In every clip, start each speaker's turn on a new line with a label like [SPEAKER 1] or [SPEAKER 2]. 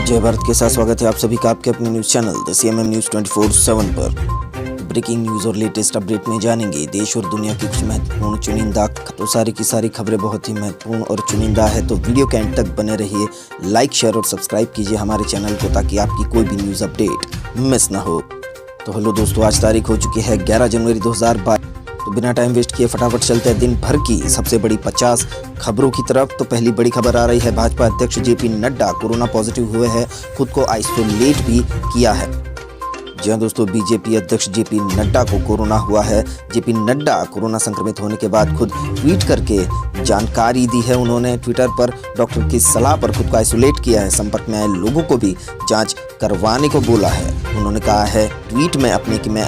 [SPEAKER 1] जय भारत के साथ स्वागत है आप सभी का आपके अपने news channel the CMM news 24/7 पर। ब्रेकिंग न्यूज़ और लेटेस्ट अपडेट में जानेंगे देश और दुनिया की कुछ महत्वपूर्ण चुनिंदा। तो सारी की सारी खबरें बहुत ही महत्वपूर्ण और चुनिंदा है, तो वीडियो के एंड तक बने रहिए। लाइक, शेयर और सब्सक्राइब कीजिए हमारे चैनल को ताकि आपकी कोई भी न्यूज़ अपडेट मिस ना हो। तो हेलो दोस्तों, आज तारीख हो चुकी है 11 जनवरी 2022। तो बिना टाइम वेस्ट किए फटाफट चलते हैं दिन भर की सबसे बड़ी 50 खबरों की तरफ। तो पहली बड़ी खबर आ रही है, भाजपा अध्यक्ष जेपी नड्डा कोरोना पॉजिटिव हुए हैं, खुद को आइसोलेट भी किया है। जी हाँ दोस्तों, बीजेपी अध्यक्ष जेपी नड्डा को कोरोना हुआ है। जेपी नड्डा कोरोना संक्रमित होने के बाद खुद ट्वीट करके जानकारी दी है। उन्होंने ट्विटर पर डॉक्टर की सलाह पर खुद को आइसोलेट किया है। संपर्क में आए लोगों को भी जांच करवाने को बोला है। उन्होंने कहा है ट्वीट में अपने कि मैं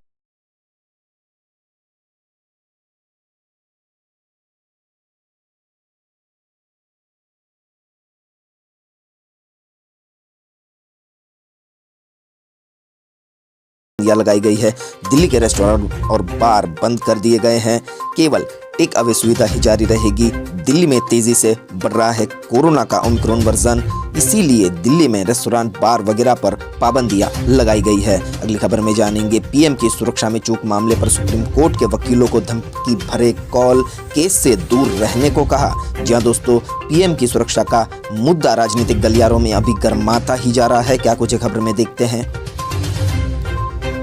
[SPEAKER 1] लगाई गई है। दिल्ली के रेस्टोरेंट और बार बंद कर दिए गए हैं, केवल टेक अवे सुविधा ही जारी रहेगी। दिल्ली में तेजी से बढ़ रहा है कोरोना का ओमिक्रॉन वर्जन, इसीलिए दिल्ली में रेस्टोरेंट, बार वगैरह पर पाबंदियां लगाई गई है। अगली खबर में जानेंगे, पीएम की सुरक्षा में चूक मामले पर सुप्रीम कोर्ट के वकीलों को धमकी भरे कॉल, केस से दूर रहने को कहा। जी हां दोस्तों, पीएम की सुरक्षा का मुद्दा राजनीतिक गलियारों में अभी गर्माता ही जा रहा है। क्या कुछ खबर में देखते हैं।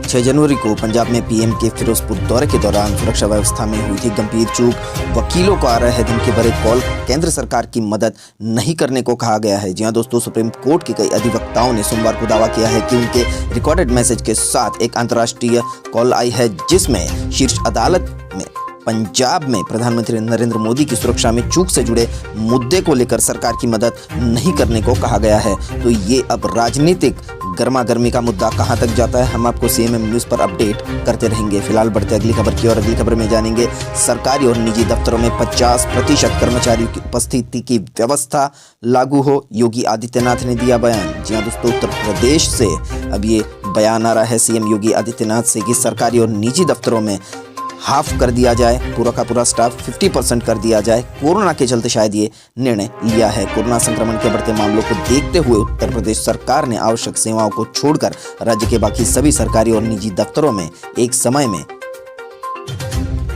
[SPEAKER 1] 6 जनवरी को पंजाब में पीएम के फिरोजपुर दौरे के दौरान सुरक्षा व्यवस्था में हुई थी गंभीर चूक। वकीलों को आ रहे हैं धमकी भरे कॉल, केंद्र सरकार की मदद नहीं करने को कहा गया है। जी हां दोस्तों, सुप्रीम कोर्ट के कई अधिवक्ताओं ने सोमवार को दावा किया है कि उनके रिकॉर्डेड मैसेज के साथ एक अंतर्राष्ट्रीय कॉल आई है, जिसमें शीर्ष अदालत में पंजाब में प्रधानमंत्री नरेंद्र मोदी की सुरक्षा में चूक से जुड़े मुद्दे को लेकर सरकार की मदद नहीं करने को कहा गया है। तो ये अब राजनीतिक गर्मा गर्मी का मुद्दा कहां तक जाता है, हम आपको सीएमएम न्यूज़ पर अपडेट करते रहेंगे। फिलहाल बढ़ते अगली खबर की और अगली खबर में जानेंगे, सरकारी और निजी दफ्तरों में 50% कर्मचारियों की उपस्थिति की व्यवस्था लागू हो, योगी आदित्यनाथ ने दिया बयान। जी हां दोस्तों, उत्तर प्रदेश से अब ये बयान आ रहा है सीएम योगी आदित्यनाथ से कि सरकारी और निजी दफ्तरों में हाफ कर दिया जाए, पूरा का पूरा स्टाफ 50% कर दिया जाए। कोरोना के चलते शायद ये निर्णय लिया है। कोरोना संक्रमण के बढ़ते मामलों को देखते हुए उत्तर प्रदेश सरकार ने आवश्यक सेवाओं को छोड़कर राज्य के बाकी सभी सरकारी और निजी दफ्तरों में एक समय में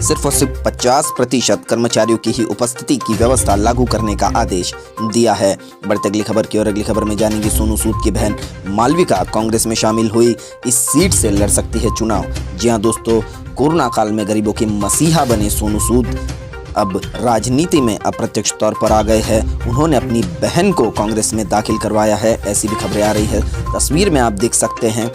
[SPEAKER 1] सिर्फ और सिर्फ 50% कर्मचारियों की ही उपस्थिति की व्यवस्था लागू करने का आदेश दिया है। बढ़ते अगली खबर की और अगली खबर में जानेंगे, सोनू सूद की बहन मालविका कांग्रेस में शामिल हुई, इस सीट से लड़ सकती है चुनाव। जी हां दोस्तों, कोरोना काल में गरीबों के मसीहा बने सोनू सूद अब राजनीति में अप्रत्यक्ष तौर पर आ गए हैं। उन्होंने अपनी बहन को कांग्रेस में दाखिल करवाया है, ऐसी भी खबरें आ रही है। तस्वीर में आप देख सकते हैं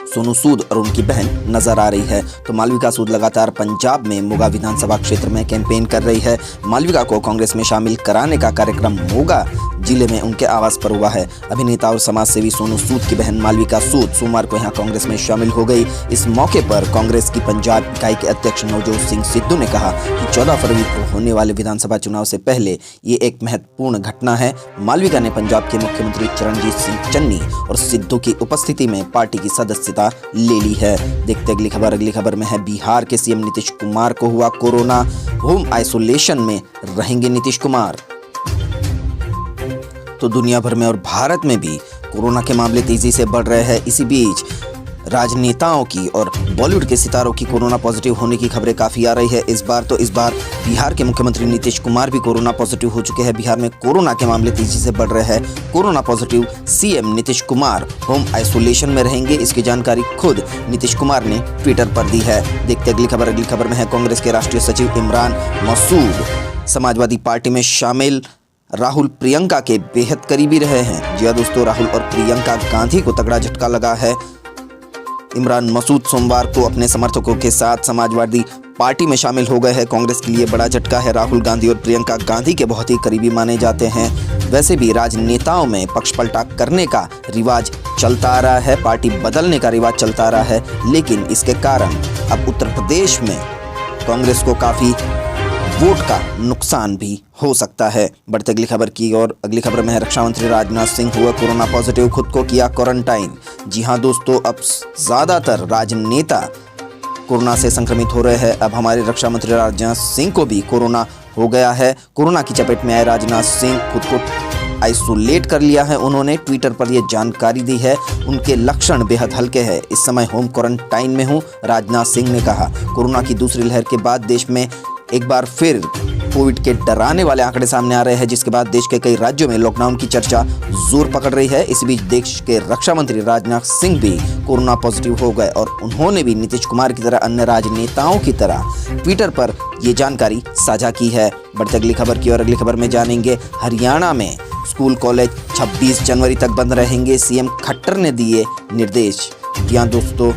[SPEAKER 1] सोनू सूद और उनकी बहन नजर आ रही है। तो मालविका सूद लगातार पंजाब में मोगा विधानसभा क्षेत्र में कैंपेन कर रही है। मालविका को कांग्रेस में शामिल कराने का कार्यक्रम मोगा जिले में उनके आवास पर हुआ है। अभिनेता और समाज सेवी सोनू सूद की बहन मालविका सूद सोमवार को यहां कांग्रेस में शामिल हो गई। इस मौके पर कांग्रेस की पंजाब इकाई के अध्यक्ष नवजोत सिंह सिद्धू ने कहा कि 14 फरवरी को होने वाले विधानसभा चुनाव से पहले ये एक महत्वपूर्ण घटना है। मालविका ने पंजाब के मुख्यमंत्री चरणजीत सिंह चन्नी और सिद्धू की उपस्थिति में पार्टी की सदस्यता ले ली है। देखते अगली खबर। अगली खबर में है, बिहार के सीएम नीतीश कुमार को हुआ कोरोना, होम आइसोलेशन में रहेंगे नीतीश कुमार। तो दुनिया भर में और भारत में भी कोरोना के मामले तेजी से बढ़ रहे हैं। इसी बीच राजनेताओं की और बॉलीवुड के सितारों की कोरोना पॉजिटिव होने की खबरें काफ़ी आ रही है। इस बार बिहार के मुख्यमंत्री नीतीश कुमार भी कोरोना पॉजिटिव हो चुके हैं। बिहार में कोरोना के मामले तेजी से बढ़ रहे हैं। Corona positive CM Nitish Kumar home isolation में रहेंगे, इसकी जानकारी खुद नीतीश कुमार ने ट्विटर पर दी है। देखते अगली खबर। अगली खबर में है, कांग्रेस के राष्ट्रीय सचिव इमरान मसूद समाजवादी पार्टी में शामिल राहुल प्रियंका के बेहद करीबी रहे हैं। जी हां दोस्तों, राहुल और प्रियंका गांधी को तगड़ा झटका लगा है। इमरान मसूद सोमवार को अपने समर्थकों के साथ समाजवादी पार्टी में शामिल हो गए हैं। कांग्रेस के लिए बड़ा झटका है। राहुल गांधी और प्रियंका गांधी के बहुत ही करीबी माने जाते हैं। वैसे भी राजनेताओं में पक्ष पलटा करने का रिवाज चलता आ रहा है, पार्टी बदलने का रिवाज चलता आ रहा है, लेकिन इसके कारण अब उत्तर प्रदेश में कांग्रेस को काफ़ी वोट का नुकसान भी हो सकता है। बढ़ते अगली खबर की और अगली खबर में है, रक्षा मंत्री राजनाथ सिंह हुआ कोरोना पॉजिटिव, खुद को किया क्वारंटाइन। जी हां दोस्तों, अब ज़्यादातर राजनेता कोरोना से संक्रमित हो रहे हैं। अब हमारे रक्षा मंत्री राजनाथ सिंह को भी कोरोना हो गया है। कोरोना की चपेट में आए राजनाथ सिंह खुद को आइसोलेट कर लिया है। उन्होंने ट्विटर पर यह जानकारी दी है। उनके लक्षण बेहद हल्के हैं। इस समय होम क्वारंटाइन में हूं, राजनाथ सिंह ने कहा। कोरोना की दूसरी लहर के बाद देश में एक बार फिर कोविड के डराने वाले आंकड़े सामने आ रहे हैं, जिसके बाद देश के कई राज्यों में लॉकडाउन की चर्चा जोर पकड़ रही है। इस बीच देश के रक्षा मंत्री राजनाथ सिंह भी कोरोना पॉजिटिव हो गए और उन्होंने भी नीतीश कुमार की तरह अन्य राजनेताओं की तरह ट्विटर पर ये जानकारी साझा की है। बढ़ती अगली खबर की और अगली खबर में जानेंगे, हरियाणा में स्कूल कॉलेज 26 जनवरी तक बंद रहेंगे, सीएम खट्टर ने दिए निर्देश। जी हां दोस्तों,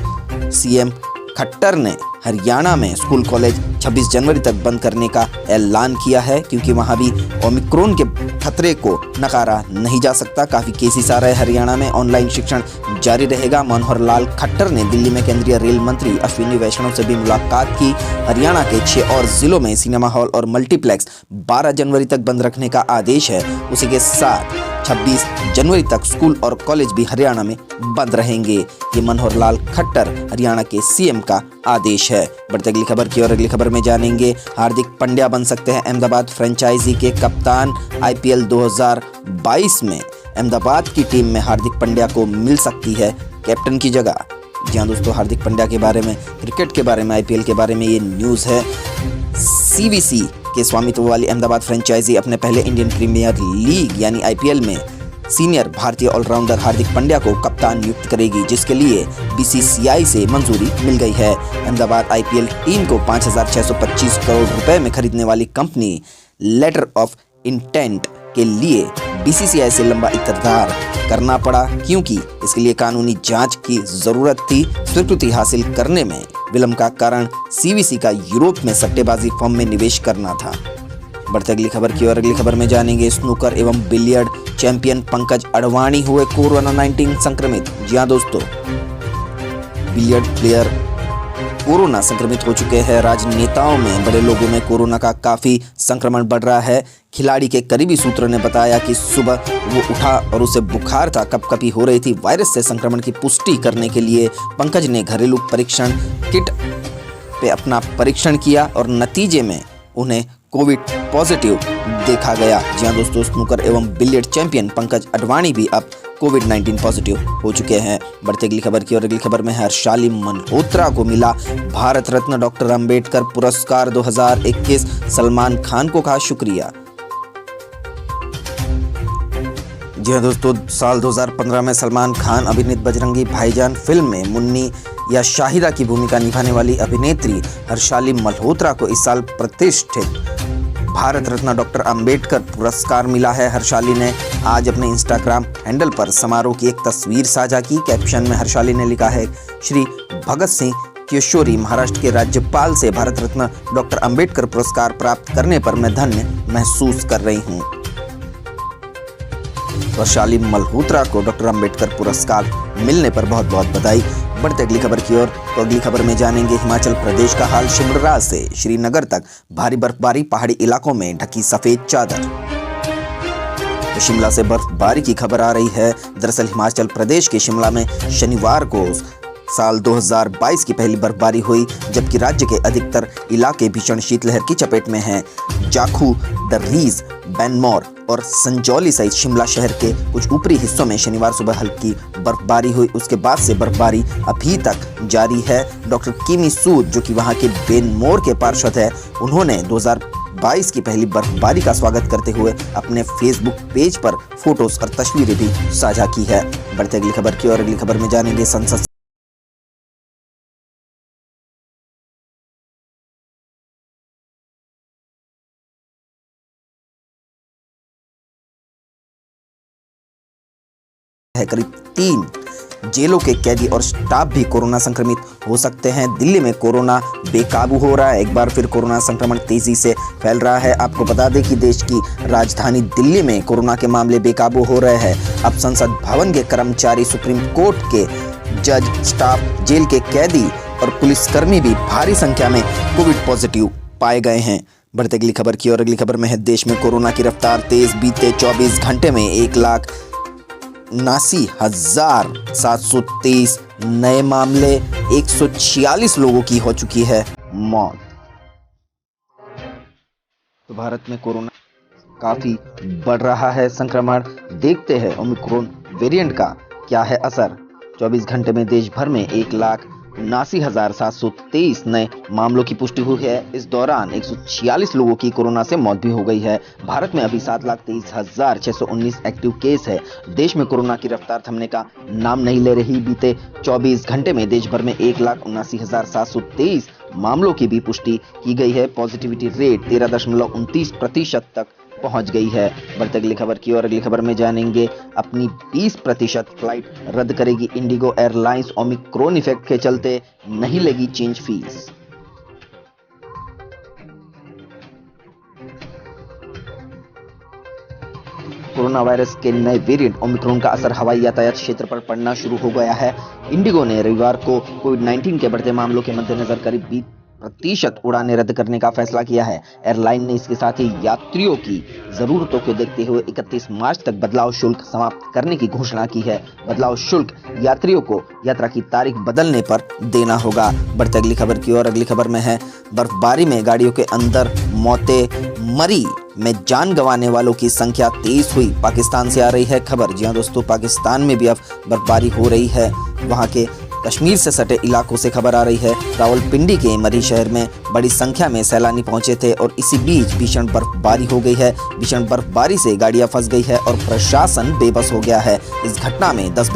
[SPEAKER 1] सीएम खट्टर ने हरियाणा में स्कूल कॉलेज 26 जनवरी तक बंद करने का ऐलान किया है, क्योंकि वहां भी ओमिक्रॉन के खतरे को नकारा नहीं जा सकता। काफ़ी केसेस आ रहे हैं हरियाणा में। ऑनलाइन शिक्षण जारी रहेगा। मनोहर लाल खट्टर ने दिल्ली में केंद्रीय रेल मंत्री अश्विनी वैष्णव से भी मुलाकात की। हरियाणा के 6 और जिलों में सिनेमा हॉल और मल्टीप्लेक्स 12 जनवरी तक बंद रखने का आदेश है। उसी के साथ 26 जनवरी तक स्कूल और कॉलेज भी हरियाणा में बंद रहेंगे। ये मनोहर लाल खट्टर हरियाणा के सीएम का आदेश है। बढ़ती अगली खबर की और अगली खबर में जानेंगे, हार्दिक पांड्या बन सकते हैं अहमदाबाद फ्रेंचाइजी के कप्तान। आईपीएल 2022 में अहमदाबाद की टीम में हार्दिक पांड्या को मिल सकती है कैप्टन की जगह। जी हाँ दोस्तों, हार्दिक पांड्या के बारे में, क्रिकेट के बारे में, आईपीएल के बारे में ये न्यूज़ है। सीवीसी के स्वामित्व वाली अहमदाबाद फ्रेंचाइजी अपने पहले इंडियन प्रीमियर लीग यानी आईपीएल में सीनियर भारतीय ऑलराउंडर हार्दिक पांड्या को कप्तान नियुक्त करेगी, जिसके लिए बीसीसीआई से मंजूरी मिल गई है। अहमदाबाद आईपीएल टीम को 5,625 करोड़ रुपए में खरीदने वाली कंपनी लेटर ऑफ इंटेंट के लिए बीसीसीआई से लंबा इंतजार करना पड़ा, क्योंकि इसके लिए कानूनी जांच की जरूरत थी। स्वीकृति हासिल करने में विलंब का कारण सीवीसी का यूरोप में सट्टेबाजी फर्म में निवेश करना था। बढ़ते अगली खबर की और अगली खबर में जानेंगे, स्नूकर एवं बिलियर्ड चैंपियन पंकज अडवाणी हुए कोरोना 19 संक्रमित। जी हां दोस्तों, बिलियर्ड प्लेयर कोरोना संक्रमित हो चुके हैं। राजनेताओं में बड़े लोगों में कोरोना का काफ़ी संक्रमण बढ़ रहा है। खिलाड़ी के करीबी सूत्रों ने बताया कि सुबह वो उठा और उसे बुखार था, कपकपी हो रही थी। वायरस से संक्रमण की पुष्टि करने के लिए पंकज ने घरेलू परीक्षण किट पे अपना परीक्षण किया और नतीजे में उन्हें कोविड पॉजिटिव देखा गया। जी हाँ दोस्तों, स्नूकर एवं बिलियर्ड चैंपियन पंकज अडवाणी भी अब कोविड-19 पॉजिटिव हो चुके हैं। बढ़ती अगली खबर की और अगली खबर में, हर्षाली मल्होत्रा को मिला भारत रत्न डॉक्टर अंबेडकर पुरस्कार 2021। सलमान खान को कहा शुक्रिया। जी हाँ दोस्तों, साल 2015 में सलमान खान अभिनीत बजरंगी भाईजान फिल्म में मुन्नी या शाहिदा की भूमिका निभाने वाली अभिनेत्री हर्षाली मल्होत्रा को इस साल प्रतिष्ठित भारत रत्न डॉक्टर अंबेडकर पुरस्कार मिला है। हर्षाली ने आज अपने इंस्टाग्राम हैंडल पर समारोह की एक तस्वीर साझा की। कैप्शन में हर्षाली ने लिखा है, श्री भगत सिंह केशोरी महाराष्ट्र के राज्यपाल से भारत रत्न डॉक्टर अंबेडकर पुरस्कार प्राप्त करने पर मैं धन्य महसूस कर रही हूँ। हर्षाली मल्होत्रा को डॉक्टर अंबेडकर पुरस्कार मिलने पर बहुत बहुत बधाई। बढ़ते अगली खबर की ओर, तो अगली खबर में जानेंगे, हिमाचल प्रदेश का हाल, शिमला से श्रीनगर तक भारी बर्फबारी, पहाड़ी इलाकों में ढकी सफेद चादर। तो शिमला से बर्फबारी की खबर आ रही है। दरअसल हिमाचल प्रदेश के शिमला में शनिवार को साल 2022 की पहली बर्फबारी हुई, जबकि राज्य के अधिकतर इलाके भीषण शीतलहर की चपेट में हैं। जाखू, दर्रीज, बैनमोर और संजौली सहित शिमला शहर के कुछ ऊपरी हिस्सों में शनिवार सुबह हल्की बर्फबारी हुई। उसके बाद से बर्फबारी अभी तक जारी है। डॉक्टर किमी सूद, जो कि वहां के बैनमोर के पार्षद है, उन्होंने 2022 की पहली बर्फबारी का स्वागत करते हुए अपने फेसबुक पेज पर फोटोज और तस्वीरें भी साझा की है। बढ़ते अगली खबर की और अगली खबर में जानेंगे, संसद है करीब 3 जेलों के कैदी और स्टाफ भी कोरोना संक्रमित हो सकते हैं। दिल्ली में कोरोना बेकाबू हो रहा है। एक बार फिर कोरोना संक्रमण तेजी से फैल रहा है। आपको बता दें कि देश की राजधानी दिल्ली में कोरोना के मामले बेकाबू हो रहे हैं। अब संसद भवन के कर्मचारी, सुप्रीम कोर्ट के जज, स्टाफ, जेल के कैदी और पुलिसकर्मी भी भारी संख्या में कोविड पॉजिटिव पाए गए हैं। बढ़ते अगली खबर की और अगली खबर में है, देश में कोरोना की रफ्तार तेज। बीते 24 घंटे में 1,79,723 नए मामले, 146 लोगों की हो चुकी है मौत। तो भारत में कोरोना काफी बढ़ रहा है संक्रमण। देखते हैं ओमिक्रॉन वेरिएंट का क्या है असर। 24 घंटे में देश भर में 1,79,723 नए मामलों की पुष्टि हुई है। इस दौरान 146 लोगों की कोरोना से मौत भी हो गई है। भारत में अभी 7,23,619 एक्टिव केस है। देश में कोरोना की रफ्तार थमने का नाम नहीं ले रही। बीते 24 घंटे में देश भर में 1,79,723 मामलों की भी पुष्टि की गई है। पॉजिटिविटी रेट 13.29% तक पहुंच गई है। बढ़ते अगली खबर की और अगली खबर में जानेंगे अपनी 20% फ्लाइट रद्द करेगी इंडिगो एयरलाइंस। ओमिक्रॉन इफेक्ट के चलते नहीं लेगी चेंज फीस। कोरोना वायरस के नए वेरिएंट ओमिक्रॉन का असर हवाई यातायात क्षेत्र पर पड़ना शुरू हो गया है। इंडिगो ने रविवार को कोविड-19 के बढ़ते मामलों के मद्देनजर करीब 20% उड़ानें रद्द करने का फैसला किया है। एयरलाइन ने इसके साथ ही यात्रियों की जरूरतों को देखते हुए 31 मार्च तक बदलाव शुल्क समाप्त करने की घोषणा की है। बदलाव शुल्क यात्रियों को यात्रा की तारीख बदलने पर देना होगा। बढ़ते अगली खबर की और अगली खबर में है बर्फबारी में गाड़ियों के अंदर मौतें। मरी में जान गंवाने वालों की संख्या 23 हुई। पाकिस्तान से आ रही है खबर। जी हां दोस्तों, पाकिस्तान में भी अब बर्फबारी हो रही है। वहां के कश्मीर से सटे इलाकों से खबर आ रही है। रावलपिंडी के मरी शहर में बड़ी संख्या में सैलानी पहुंचे थे और इसी बीच भीषण बर्फबारी हो गई है। भीषण बर्फबारी से गाड़ियां फंस गई है और प्रशासन बेबस हो गया है। इस घटना में 10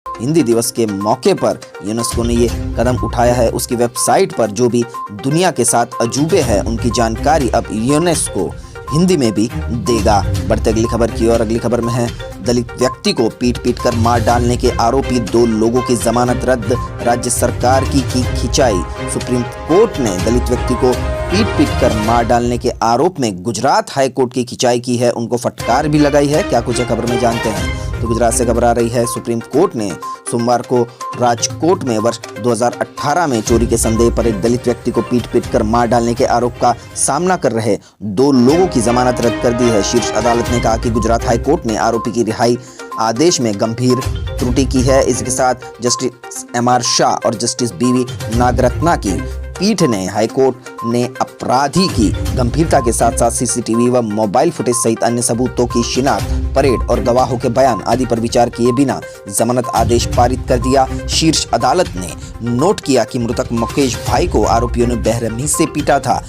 [SPEAKER 1] हिंदी दिवस के मौके पर यूनेस्को ने ये कदम उठाया है। उसकी वेबसाइट पर जो भी दुनिया के 7 अजूबे हैं उनकी जानकारी अब यूनेस्को हिंदी में भी देगा। बढ़ते अगली खबर की और अगली खबर में है दलित व्यक्ति को पीट पीट कर मार डालने के आरोपी 2 लोगों की जमानत रद्द। राज्य सरकार की खिंचाई। सुप्रीम कोर्ट ने दलित व्यक्ति को पीट पीट कर मार डालने के आरोप में गुजरात हाई कोर्ट की खिंचाई की है। उनको फटकार भी लगाई है। क्या कुछ है खबर में जानते हैं। तो गुजरात से खबर आ रही है सुप्रीम कोर्ट ने सोमवार को राजकोट में वर्ष 2018 में चोरी के संदेह पर एक दलित व्यक्ति को पीट पीट कर मार डालने के आरोप का सामना कर रहे 2 लोगों की जमानत रद्द कर दी है। शीर्ष अदालत ने कहा कि गुजरात हाई कोर्ट ने आरोपी की रिहाई आदेश में गंभीर त्रुटि की है। इसके साथ जस्टिस एम.आर. शाह और जस्टिस बी.वी. नागरत्ना की पीठ ने हाईकोर्ट ने अपराधी की गंभीरता के साथ साथ सीसीटीवी व मोबाइल फुटेज सहित अन्य सबूतों की शिनाख्त, परेड और गवाहों के बयान आदि पर विचार किए बिना जमानत आदेश पारित कर दिया। शीर्ष अदालत ने नोट किया कि मृतक मुकेश भाई को आरोपियों ने बेरहमी से पीटा था।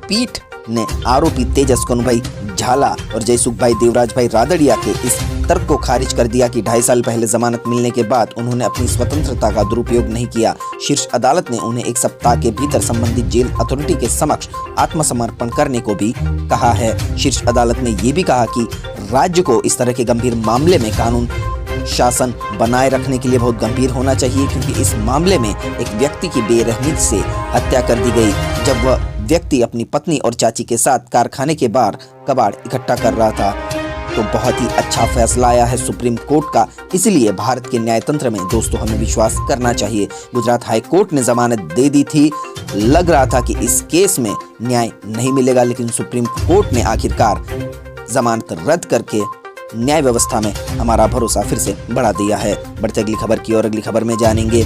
[SPEAKER 1] पीठ ने आरोपी तेजस कनुभाई झाला और जयसुख भाई देवराज भाई रादड़िया के इस तर्क को खारिज कर दिया कि 2.5 साल पहले जमानत मिलने के बाद उन्होंने अपनी स्वतंत्रता का दुरुपयोग नहीं किया। शीर्ष अदालत ने उन्हें 1 सप्ताह के भीतर संबंधित जेल अथॉरिटी के समक्ष आत्मसमर्पण करने को भी कहा है। शीर्ष अदालत ने ये भी कहा कि राज्य को इस तरह के गंभीर मामले में कानून शासन बनाए रखने के लिए बहुत गंभीर होना चाहिए, क्योंकि इस मामले में एक व्यक्ति की बेरहमी से हत्या कर दी गई जब वह व्यक्ति अपनी पत्नी और चाची के साथ कारखाने के बाहर कबाड़ इकट्ठा कर रहा था। तो बहुत ही अच्छा फैसला आया है सुप्रीम कोर्ट का। इसलिए भारत के न्यायतंत्र में दोस्तों हमें विश्वास करना चाहिए। गुजरात हाई कोर्ट ने जमानत दे दी थी। लग रहा था कि इस केस में न्याय नहीं मिलेगा, लेकिन सुप्रीम कोर्ट ने आखिरकार जमानत रद्द करके न्याय व्यवस्था में हमारा भरोसा फिर से बढ़ा दिया है। बढ़ते अगली खबर की और अगली खबर में जानेंगे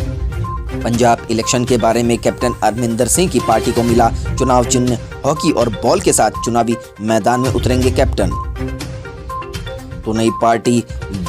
[SPEAKER 1] पंजाब इलेक्शन के बारे में। कैप्टन अमरिंदर सिंह की पार्टी को मिला चुनाव चिन्ह। हॉकी और बॉल के साथ चुनावी मैदान में उतरेंगे कैप्टन। तो नई पार्टी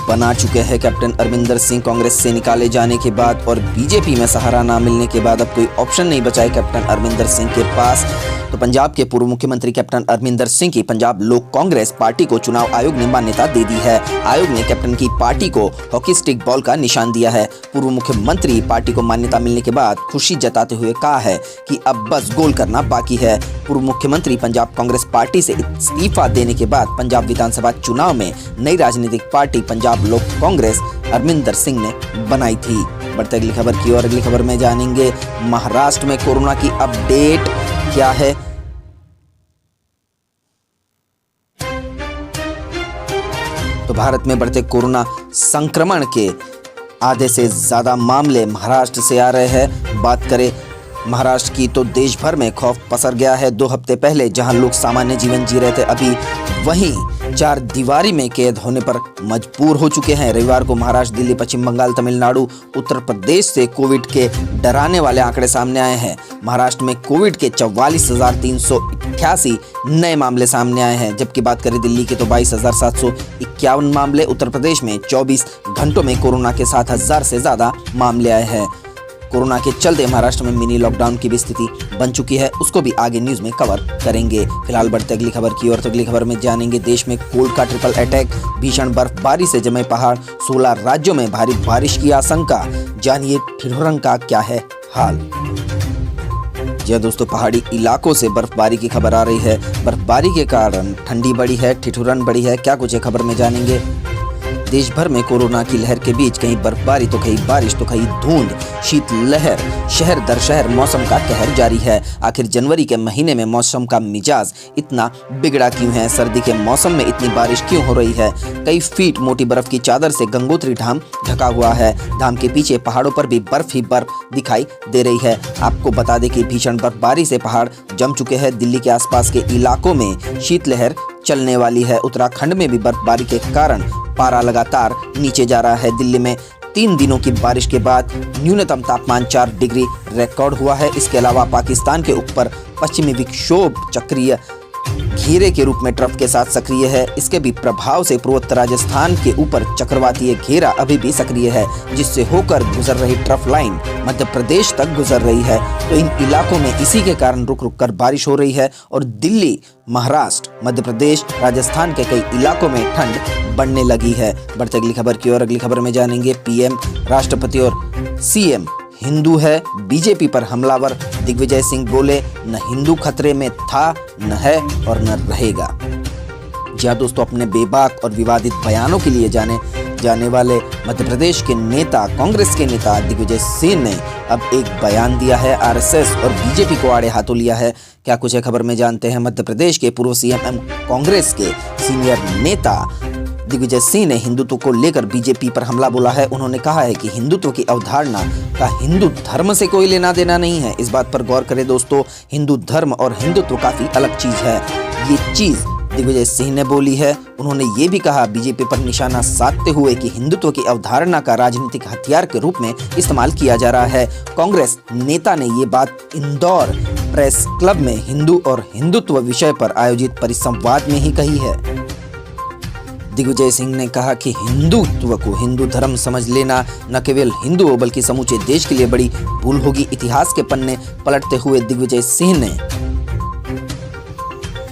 [SPEAKER 1] बना चुके हैं कैप्टन अमरिंदर सिंह। कांग्रेस से निकाले जाने के बाद और बीजेपी में सहारा ना मिलने के बाद अब कोई ऑप्शन नहीं बचा है कैप्टन अमरिंदर सिंह के पास। तो पंजाब के पूर्व मुख्यमंत्री कैप्टन अमरिंदर सिंह की पंजाब लोक कांग्रेस पार्टी को चुनाव आयोग ने मान्यता दे दी है। आयोग ने कैप्टन की पार्टी को हॉकी स्टिक बॉल का निशान दिया है। पूर्व मुख्यमंत्री पार्टी को मान्यता मिलने के बाद खुशी जताते हुए कहा है कि अब बस गोल करना बाकी है। पूर्व मुख्यमंत्री पंजाब कांग्रेस पार्टी से इस्तीफा देने के बाद पंजाब विधानसभा चुनाव में नई राजनीतिक पार्टी पंजाब लोक कांग्रेस अमरिंदर सिंह ने बनाई थी। बढ़ते अगली खबर की और अगली खबर में जानेंगे महाराष्ट्र में कोरोना की अपडेट क्या है। तो भारत में बढ़ते कोरोना संक्रमण के आधे से ज्यादा मामले महाराष्ट्र से आ रहे हैं। बात करें महाराष्ट्र की तो देश भर में खौफ पसर गया है। 2 हफ्ते पहले जहां लोग सामान्य जीवन जी रहे थे, अभी वहीं चार दीवारी में कैद होने पर मजबूर हो चुके हैं। रविवार को महाराष्ट्र, दिल्ली, पश्चिम बंगाल, तमिलनाडु, उत्तर प्रदेश से कोविड के डराने वाले आंकड़े सामने आए हैं। महाराष्ट्र में कोविड के 44,388 नए मामले सामने आए हैं, जबकि बात करें दिल्ली के तो 22,751 मामले। उत्तर प्रदेश में 24 घंटों में कोरोना के 7,000 से ज्यादा मामले आए हैं। कोरोना के चलते महाराष्ट्र में मिनी लॉकडाउन की भी स्थिति बन चुकी है, उसको भी आगे न्यूज में कवर करेंगे। फिलहाल बढ़ते अगली खबर की ओर। तो अगली खबर में जानेंगे देश में कोल्ड का ट्रिपल अटैक, भीषण बर्फबारी से जमे पहाड़, 16 राज्यों में भारी बारिश की आशंका। जानिए ठिठुरन का क्या है हाल। जी दोस्तों, पहाड़ी इलाकों से बर्फबारी की खबर आ रही है। बर्फबारी के कारण ठंडी बढ़ी है, ठिठुरन बढ़ी है। क्या कुछ है खबर में जानेंगे। देश भर में कोरोना की लहर के बीच कहीं बर्फबारी तो कहीं बारिश तो कहीं धुंध, शीतलहर, शहर दर शहर मौसम का कहर जारी है। आखिर जनवरी के महीने में मौसम का मिजाज इतना बिगड़ा क्यों है? सर्दी के मौसम में इतनी बारिश क्यों हो रही है? कई फीट मोटी बर्फ की चादर से गंगोत्री धाम ढका हुआ है। धाम के पीछे पहाड़ों पर भी बर्फ ही बर्फ दिखाई दे रही है। आपको बता दें कि भीषण बर्फबारी से पहाड़ जम चुके हैं। दिल्ली के आसपास के इलाकों में शीतलहर चलने वाली है। उत्तराखंड में भी बर्फबारी के कारण पारा लगातार नीचे जा रहा है। दिल्ली में 3 दिनों की बारिश के बाद न्यूनतम तापमान 4 डिग्री रिकॉर्ड हुआ है। इसके अलावा पाकिस्तान के ऊपर पश्चिमी विक्षोभ चक्रीय घेरे के रूप में ट्रफ के साथ सक्रिय है। इसके भी प्रभाव से पूर्वोत्तर राजस्थान के ऊपर चक्रवातीय घेरा अभी भी सक्रिय है, जिससे होकर गुजर रही ट्रफ लाइन मध्य प्रदेश तक गुजर रही है। तो इन इलाकों में इसी के कारण रुक रुक कर बारिश हो रही है और दिल्ली, महाराष्ट्र, मध्य प्रदेश, राजस्थान के कई इलाकों में ठंड बढ़ने लगी है। बढ़ते अगली खबर की ओर। अगली खबर में जानेंगे पीएम, राष्ट्रपति और सीएम हिंदू है, बीजेपी पर हमलावर। दिग्विजय सिंह बोले, न हिंदू खतरे में था, न है और न रहेगा। जी हाँ दोस्तों, अपने बेबाक और विवादित बयानों के लिए जाने वाले मध्य प्रदेश के नेता, कांग्रेस के नेता दिग्विजय सिंह ने अब एक बयान दिया है। आरएसएस और बीजेपी को आड़े हाथों लिया है। क्या कुछ है खबर में जानते हैं। मध्य प्रदेश के पूर्व सीएम एवं कांग्रेस के सीनियर नेता दिग्विजय सिंह ने हिंदुत्व को लेकर बीजेपी पर हमला बोला है। उन्होंने कहा है कि हिंदुत्व की अवधारणा का हिंदू धर्म से कोई लेना देना नहीं है। इस बात पर गौर करें दोस्तों, हिंदू धर्म और हिंदुत्व काफी अलग चीज है। ये चीज दिग्विजय सिंह ने बोली है। उन्होंने ये भी कहा, बीजेपी पर निशाना साधते हुए कि हिंदुत्व की अवधारणा का राजनीतिक हथियार के रूप में इस्तेमाल किया जा रहा है। कांग्रेस नेता ने ये बात इंदौर प्रेस क्लब में हिंदू और हिंदुत्व विषय पर आयोजित परिसंवाद में ही कही है। दिग्विजय सिंह ने कहा कि हिंदुत्व को हिंदू धर्म समझ लेना न केवल हिंदुओं बल्कि समूचे देश के लिए बड़ी भूल होगी। इतिहास के पन्ने पलटते हुए दिग्विजय सिंह ने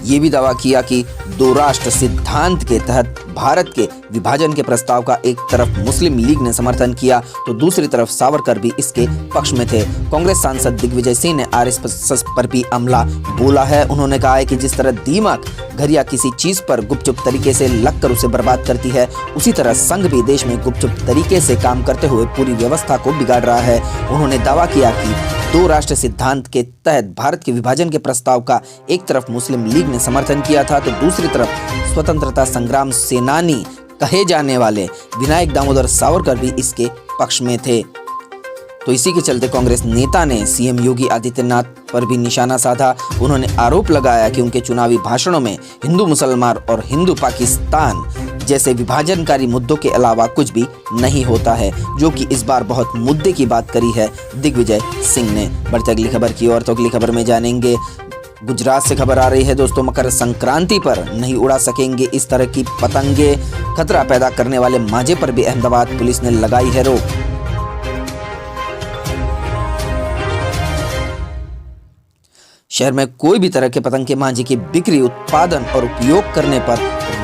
[SPEAKER 1] ये भी दावा किया कि 2 राष्ट्र सिद्धांत के तहत भारत के विभाजन के प्रस्ताव का एक तरफ मुस्लिम लीग ने समर्थन किया तो दूसरी तरफ सावरकर भी इसके पक्ष में थे। कांग्रेस सांसद दिग्विजय सिंह ने आरएसएस पर भी हमला बोला है। उन्होंने कहा है कि जिस तरह दीमक घरिया किसी चीज पर गुपचुप तरीके से लगकर उसे बर्बाद करती है, उसी तरह संघ भी देश में गुपचुप तरीके से काम करते हुए पूरी व्यवस्था को बिगाड़ रहा है। उन्होंने दावा किया कि 2 राष्ट्र सिद्धांत के तहत भारत के विभाजन के प्रस्ताव का एक तरफ मुस्लिम लीग ने समर्थन किया था तो दूसरी तरफ स्वतंत्रता संग्राम सेनानी कहे जाने वाले विनायक दामोदर सावरकर भी इसके पक्ष में थे। तो इसी के चलते कांग्रेस नेता ने सीएम योगी आदित्यनाथ पर भी निशाना साधा। उन्होंने आरोप लगाया कि उनके चुनावी भाषणों में हिंदू मुसलमान और हिंदू पाकिस्तान जैसे विभाजनकारी मुद्दों के अलावा कुछ भी नहीं होता है, जो कि इस बार बहुत मुद्दे की बात करी है दिग्विजय सिंह ने। बढ़ते अगली खबर की ओर। तो अगली खबर में जानेंगे गुजरात से खबर आ रही है दोस्तों, मकर संक्रांति पर नहीं उड़ा सकेंगे इस तरह की पतंगे। खतरा पैदा करने वाले मांझे पर भी अहमदाबाद पुलिस ने लगाई है रोक। शहर में कोई भी तरह के पतंग के मांझे की बिक्री, उत्पादन और उपयोग करने पर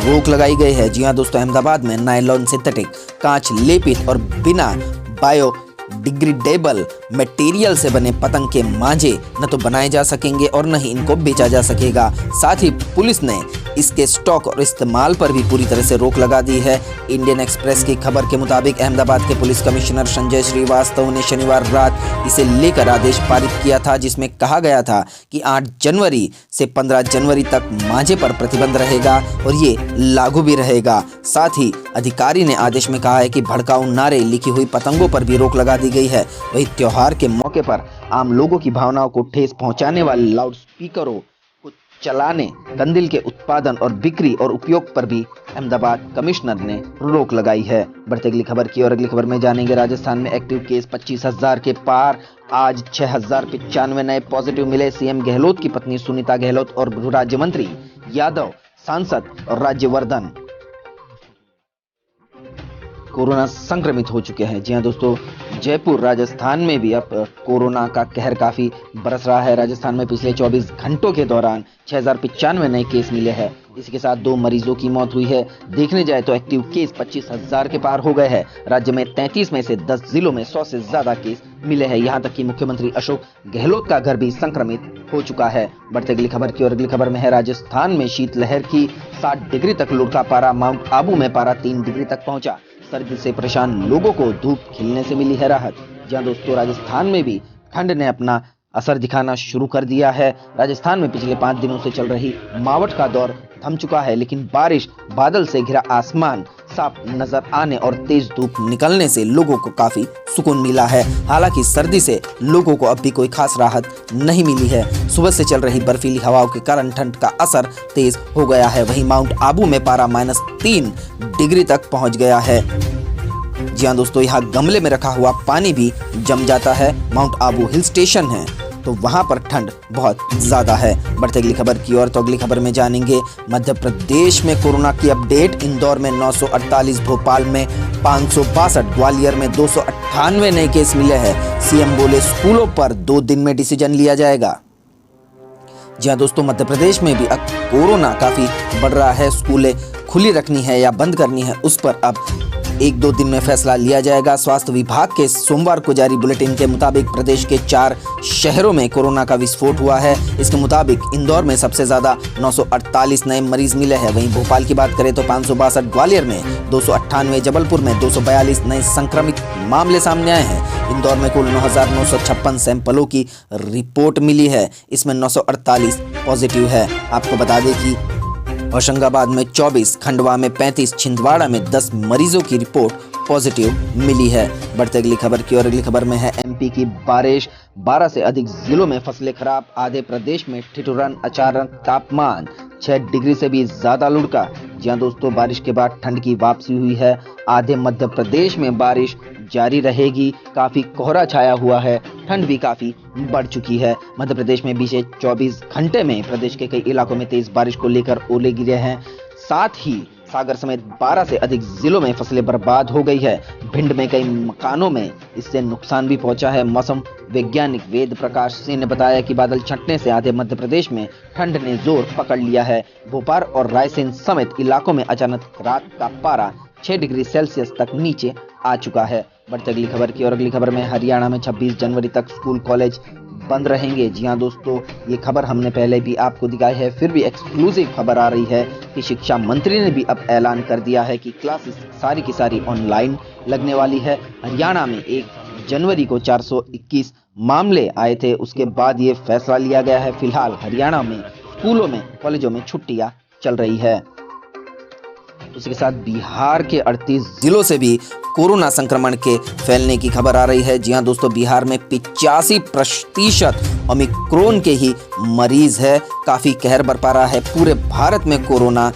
[SPEAKER 1] रोक लगाई गई है। जी हाँ दोस्तों, अहमदाबाद में नायलॉन, सिंथेटिक, कांच लेपित और बिना बायोडिग्रेडेबल मटेरियल से बने पतंग के मांझे न तो बनाए जा सकेंगे और न ही इनको बेचा जा सकेगा। साथ ही पुलिस ने इसके स्टॉक और इस्तेमाल पर भी पूरी तरह से रोक लगा दी है। इंडियन एक्सप्रेस की खबर के मुताबिक अहमदाबाद के पुलिस कमिश्नर संजय श्रीवास्तव ने शनिवार रात इसे लेकर आदेश पारित किया था, जिसमें कहा गया था कि 8 जनवरी से 15 जनवरी तक मांझे पर प्रतिबंध रहेगा और ये लागू भी रहेगा। साथ ही अधिकारी ने आदेश में कहा है कि भड़काऊ नारे, लिखी हुई पतंगों पर भी रोक लगा दी गई है। वही त्योहार के मौके पर आम लोगों की भावनाओं को ठेस पहुंचाने वाले लाउड स्पीकरों को चलाने, कंदील के उत्पादन और बिक्री और उपयोग पर भी अहमदाबाद कमिश्नर ने रोक लगाई है। बढ़ते अगली खबर की और अगली खबर में जानेंगे राजस्थान में एक्टिव केस 25,000 के पार। आज 6,095 नए पॉजिटिव मिले। सीएम गहलोत की पत्नी सुनीता गहलोत और गृह राज्य मंत्री यादव, सांसद और राज्यवर्धन कोरोना संक्रमित हो चुके हैं। जी हां दोस्तों, जयपुर राजस्थान में भी अब कोरोना का कहर काफी बरस रहा है। राजस्थान में पिछले 24 घंटों के दौरान 6,095 नए केस मिले हैं। इसी के साथ 2 मरीजों की मौत हुई है। देखने जाए तो एक्टिव केस 25,000 के पार हो गए हैं। राज्य में 33 में से 10 जिलों में 100 से ज्यादा केस मिले हैं। यहां तक कि मुख्यमंत्री अशोक गहलोत का घर भी संक्रमित हो चुका है। बढ़ते अगली खबर की और अगली खबर में है राजस्थान में शीतलहर की 60 डिग्री तक लुढ़का पारा। माउंट आबू में पारा 3 डिग्री तक पहुंचा। सर्दी से परेशान लोगों को धूप खिलने से मिली है राहत। जहां दोस्तों राजस्थान में भी ठंड ने अपना असर दिखाना शुरू कर दिया है। राजस्थान में पिछले 5 दिनों से चल रही मावठ का दौर थम चुका है, लेकिन बारिश, बादल से घिरा आसमान साफ नजर आने और तेज धूप निकलने से लोगों को काफी सुकून मिला है। हालांकि सर्दी से लोगों को अब भी कोई खास राहत नहीं मिली है। सुबह से चल रही बर्फीली हवाओं के कारण ठंड का असर तेज हो गया है। वहीं माउंट आबू में पारा -3 डिग्री तक पहुंच गया है। जी हां दोस्तों, यहाँ गमले में रखा हुआ पानी भी जम जाता है। माउंट आबू हिल स्टेशन है तो वहां पर ठंड बहुत ज्यादा है। बढ़ते अगली खबर की ओर, तो अगली खबर में जानेंगे मध्य प्रदेश में कोरोना की अपडेट। इंदौर में 948, भोपाल में 562, ग्वालियर में 298 नए केस मिले हैं। सीएम बोले स्कूलों पर 2 दिन में डिसीजन लिया जाएगा। जी हां दोस्तों, मध्य प्रदेश में भी अब कोरोना काफी बढ़ रहा है। स्कूलें खुली रखनी है या बंद करनी है, उस पर अब 1-2 दिन में फैसला लिया जाएगा। स्वास्थ्य विभाग के सोमवार को जारी बुलेटिन के मुताबिक प्रदेश के 4 शहरों में कोरोना का विस्फोट हुआ है। इसके मुताबिक इंदौर में सबसे ज्यादा 948 नए मरीज मिले हैं। वहीं भोपाल की बात करें तो 562, ग्वालियर में 298, जबलपुर में 242 नए संक्रमित मामले सामने आए हैं। इंदौर में कुल 9,956 सैंपलों की रिपोर्ट मिली है। इसमें 948 पॉजिटिव है। आपको बता दें कि होशंगाबाद में 24, खंडवा में 35, छिंदवाड़ा में 10 मरीजों की रिपोर्ट पॉजिटिव मिली है। बढ़ते अगली खबर की और अगली खबर में है एमपी की बारिश। 12 से अधिक जिलों में फसलें खराब। आधे प्रदेश में ठिठुरन। अचानक तापमान 6 डिग्री से भी ज्यादा लुढ़का। जी हां दोस्तों, बारिश के बाद ठंड की वापसी हुई है। आधे मध्य प्रदेश में बारिश जारी रहेगी। काफी कोहरा छाया हुआ है। ठंड भी काफी बढ़ चुकी है। मध्य प्रदेश में बीते 24 घंटे में प्रदेश के कई इलाकों में तेज बारिश को लेकर ओले गिरे हैं। साथ ही सागर समेत 12 से अधिक जिलों में फसलें बर्बाद हो गई है। भिंड में कई मकानों में इससे नुकसान भी पहुंचा है। मौसम वैज्ञानिक वेद प्रकाश सिंह ने बताया कि बादल छंटने से आधे मध्य प्रदेश में ठंड ने जोर पकड़ लिया है। भोपाल और रायसेन समेत इलाकों में अचानक रात का पारा 6 डिग्री सेल्सियस तक नीचे आ चुका है। बढ़ते अगली खबर की और अगली खबर में हरियाणा में 26 जनवरी तक स्कूल कॉलेज बंद रहेंगे। जी हां दोस्तों, ये खबर हमने पहले भी आपको दिखाई है, फिर भी एक्सक्लूसिव खबर आ रही है कि शिक्षा मंत्री ने भी अब ऐलान कर दिया है कि क्लासेस सारी की सारी ऑनलाइन लगने वाली है। हरियाणा में 1 जनवरी को 421 मामले आए थे, उसके बाद ये फैसला लिया गया है। फिलहाल हरियाणा में स्कूलों में, कॉलेजों में छुट्टियां चल रही है। उसी के साथ बिहार के 38 जिलों से भी कोरोना संक्रमण के फैलने की खबर आ रही है। जी हां दोस्तों, बिहार में 85% ओमिक्रॉन के ही मरीज है। काफी कहर बरपा रहा है पूरे भारत में कोरोना।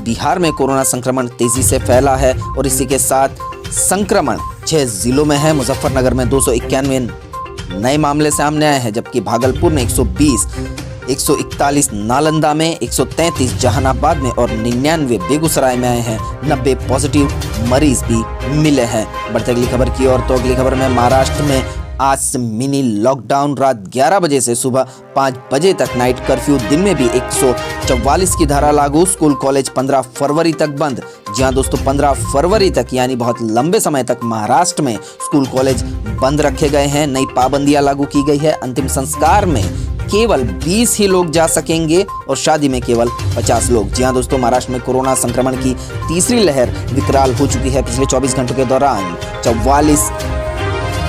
[SPEAKER 1] बिहार में कोरोना संक्रमण तेजी से फैला है और इसी के साथ संक्रमण 6 जिलों में है। मुजफ्फरनगर में 291 नए मामले सामने आए हैं, जबकि भागलपुर में 120, 141 नालंदा में, 133 जहानाबाद में और 99 बेगूसराय में आए हैं। 90 पॉजिटिव मरीज भी मिले हैं। बढ़ते अगली खबर की ओर, तो अगली खबर में महाराष्ट्र में आज से मिनी लॉकडाउन। रात 11 बजे से सुबह 5 बजे तक नाइट कर्फ्यू। दिन में भी 144 की धारा लागू। स्कूल कॉलेज 15 फरवरी तक बंद। जी हां दोस्तों, 15 फरवरी तक यानी बहुत लंबे समय तक महाराष्ट्र में स्कूल कॉलेज बंद रखे गए हैं। नई पाबंदियां लागू की गई है। अंतिम संस्कार में केवल 20 ही लोग जा सकेंगे और शादी में केवल 50 लोग। जी हां दोस्तों, महाराष्ट्र में कोरोना संक्रमण की तीसरी लहर विकराल हो चुकी है। पिछले 24 घंटों के दौरान 44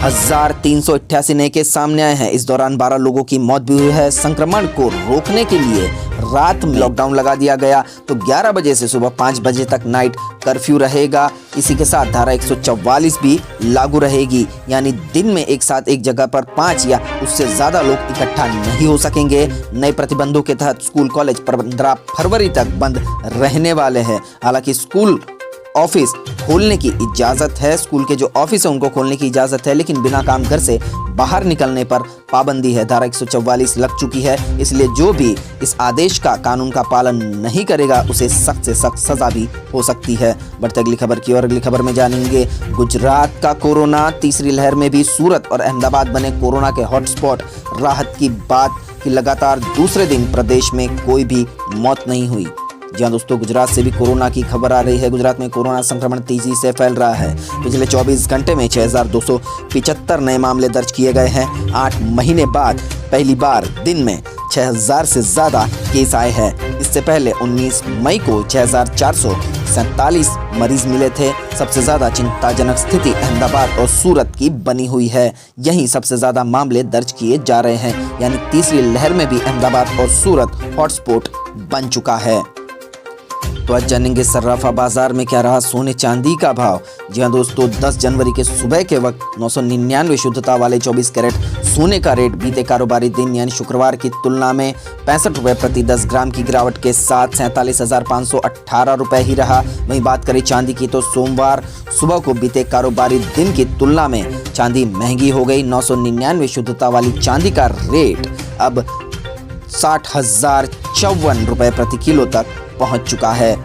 [SPEAKER 1] 6,388 नए केस सामने आए हैं। इस दौरान 12 लोगों की मौत भी हुई है। संक्रमण को रोकने के लिए रात में लॉकडाउन लगा दिया गया, तो 11 बजे से सुबह 5 बजे तक नाइट कर्फ्यू रहेगा। इसी के साथ धारा 144 भी लागू रहेगी, यानी दिन में एक साथ एक जगह पर 5 या उससे ज़्यादा लोग इकट्ठा नहीं हो सकेंगे। नए प्रतिबंधों के तहत स्कूल कॉलेज 15 फरवरी तक बंद रहने वाले हैं। हालांकि स्कूल ऑफिस खोलने की इजाज़त है, स्कूल के जो ऑफिस है उनको खोलने की इजाज़त है, लेकिन बिना काम घर से बाहर निकलने पर पाबंदी है। धारा 144 लग चुकी है, इसलिए जो भी इस आदेश का कानून का पालन नहीं करेगा उसे सख्त से सख्त सज़ा भी हो सकती है। बढ़ते अगली खबर की ओर। अगली खबर में जानेंगे गुजरात का कोरोना, तीसरी लहर में भी सूरत और अहमदाबाद बने कोरोना के हॉटस्पॉट। राहत की बात कि लगातार दूसरे दिन प्रदेश में कोई भी मौत नहीं हुई। जी हाँ दोस्तों, गुजरात से भी कोरोना की खबर आ रही है। गुजरात में कोरोना संक्रमण तेजी से फैल रहा है। पिछले 24 घंटे में 6,275 नए मामले दर्ज किए गए हैं। 8 महीने बाद पहली बार दिन में 6,000 से ज़्यादा केस आए हैं। इससे पहले 19 मई को 6,447 मरीज मिले थे। सबसे ज़्यादा चिंताजनक स्थिति अहमदाबाद और सूरत की बनी हुई है। यहीं सबसे ज़्यादा मामले दर्ज किए जा रहे हैं, यानी तीसरी लहर में भी अहमदाबाद और सूरत हॉटस्पॉट बन चुका है। तो आज जानेंगे सर्राफा बाजार में क्या रहा सोने चांदी का भाव। जी हाँ दोस्तों, 10 जनवरी के सुबह के वक्त 999 शुद्धता वाले 24 कैरेट सोने का रेट बीते कारोबारी दिन यानी शुक्रवार की तुलना में 65 रुपये प्रति 10 ग्राम की गिरावट के साथ 47,518 रुपये ही रहा। वहीं बात करें चांदी की तो सोमवार सुबह को बीते कारोबारी दिन की तुलना में चांदी महंगी हो गई। 999 शुद्धता वाली चांदी का रेट अब 60,054 रुपये प्रति किलो तक पहुंच चुका है।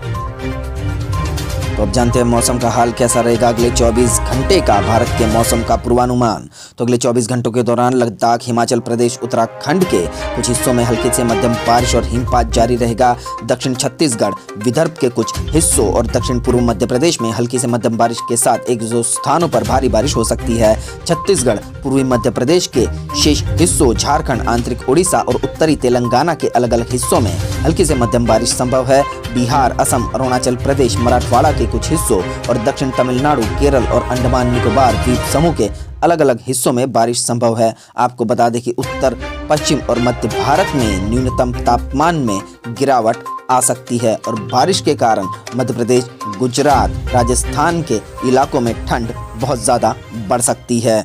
[SPEAKER 1] तो अब जानते हैं मौसम का हाल कैसा रहेगा। अगले 24 घंटे का भारत के मौसम का पूर्वानुमान। तो अगले 24 घंटों के दौरान लद्दाख, हिमाचल प्रदेश, उत्तराखंड के कुछ हिस्सों में हल्के से मध्यम बारिश और हिमपात जारी रहेगा। दक्षिण छत्तीसगढ़, विदर्भ के कुछ हिस्सों और दक्षिण पूर्व मध्य प्रदेश में हल्की से मध्यम बारिश के साथ एक दो स्थानों पर भारी बारिश हो सकती है। छत्तीसगढ़, पूर्वी मध्य प्रदेश के शेष हिस्सों, झारखंड, आंतरिक उड़ीसा और उत्तरी तेलंगाना के अलग अलग हिस्सों में हल्की से मध्यम बारिश संभव है। बिहार, असम, अरुणाचल प्रदेश, मराठवाड़ा के कुछ हिस्सों और दक्षिण तमिलनाडु, केरल और अंडमान निकोबार द्वीप समूह के अलग अलग हिस्सों में बारिश संभव है। आपको बता दें कि उत्तर, पश्चिम और मध्य भारत में न्यूनतम तापमान में गिरावट आ सकती है और बारिश के कारण मध्य प्रदेश, गुजरात, राजस्थान के इलाकों में ठंड बहुत ज़्यादा बढ़ सकती है।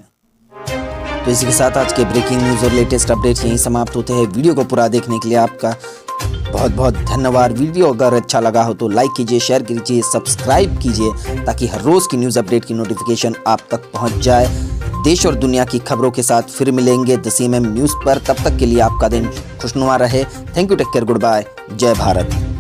[SPEAKER 1] तो इसी के साथ आज के ब्रेकिंग न्यूज़ और लेटेस्ट अपडेट्स यहीं समाप्त होते हैं। वीडियो को पूरा देखने के लिए आपका बहुत बहुत धन्यवाद। वीडियो अगर अच्छा लगा हो तो लाइक कीजिए, शेयर कीजिए, सब्सक्राइब कीजिए ताकि हर रोज़ की न्यूज़ अपडेट की नोटिफिकेशन आप तक पहुंच जाए। देश और दुनिया की खबरों के साथ फिर मिलेंगे द CMM न्यूज़ पर। तब तक के लिए आपका दिन खुशनुमा रहे। Thank you, take care, goodbye, जय भारत।